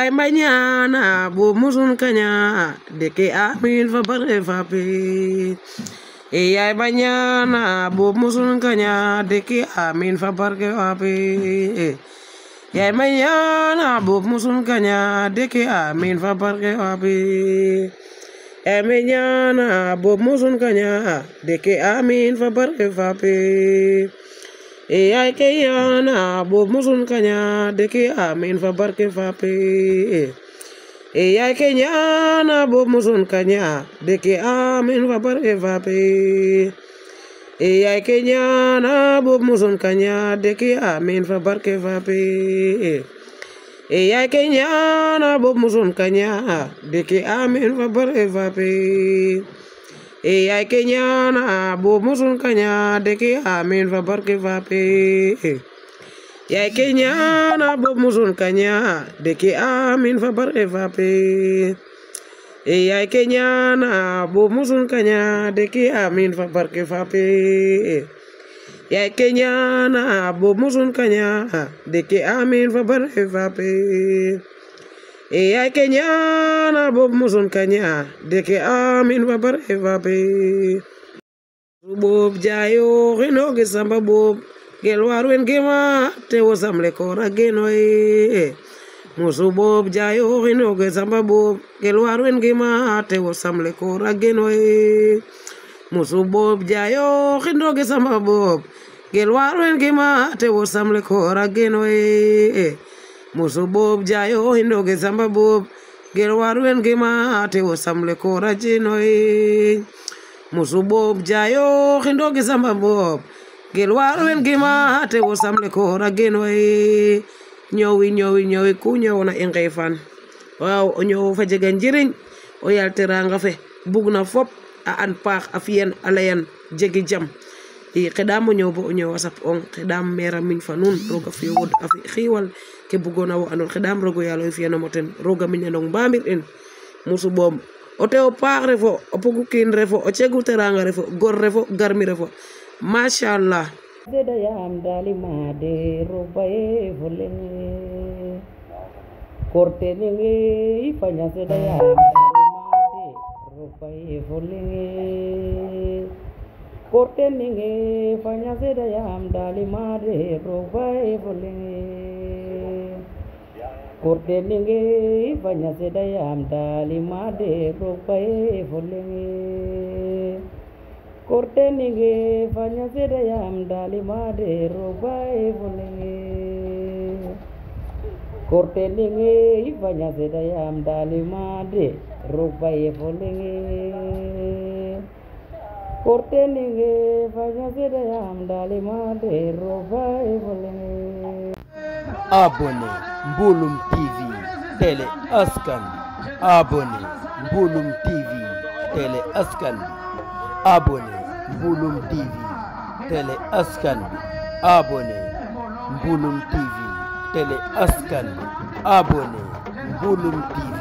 Ay mañana bu musun kanya de que amin fa bare fa pe. Ay mañana bu musun kanya de que amin fa bare fa pe. Ay mañana bu musun kanya de que amin fa bare fa pe. Ay mañana bu musun kanya de que amin fa bare fa pe. Ay kayana bob musun kanya de que amin fa barke fa pe. Ay kayana bob musun kanya de que amin fa barke fa pe. Ay kayana bob musun kanya de que amin fa barke fa pe. Ay kayana bob musun kanya de que amin fa barke fa pe. Ay kenyana bo musun kanya de que amin fa barke fa pe. Ay kenyana bo musun kanya de que amin fa barke fa pe. Ay kenyana bo musun kanya de que amin fa barke fa pe. Ay kenyana bo musun kanya de que amin fa barke fa pe. Ay kenyana bob musun kanya de que amin fa barke fa pe. Bob jayo reno ge samba bob gel warwen gema te wosam le kora genoy. Musu bob jayo reno ge samba bob gel warwen gema te wosam le kora genoy. Musu bob jayo reno ge samba bob gel warwen gema te wosam le kora genoy. Musu bob jayo hindo ge samba bob gel warwen gema te wosam le kora genoy. Musu bob jayo hindo ge samba bob gel warwen gema te wosam le kora genoy. Ñowi ku ñëw na ingay fan waaw o ñëw fa jega njiriñ o yal teranga fe bugna fop a an paax a fiyen a layan jegi jam. Xedam o ñëw bo o ñëw a sap ong xedam mera miñ fa nun roga fiyo wod a fi xiiwal ke bugona wo andon xedam rogo yalo y fiyana moten roga miñanong mbamir in. Musu bob o tew paax refo o pugu kin refo o cegu teranga refo gor refo garmi refo mashallah. Deda yam dali made robaye volen korte ninge ifanya seda yam dali made robaye volen korte ninge ifanya seda yam dali made robaye volen korte ninge ifanya seda yam dali made robaye volen korte ninge fanya seda yam dali made robaye volen korte ninge fanya seda yam dali made robaye volen korte ninge fanya seda yam dali made robaye volen. Abonné Mbouloum TV télé askan abonné Mbouloum TV télé askan abonné Mbouloum TV télé askan abonné Mbouloum TV télé askan abonné Mbouloum TV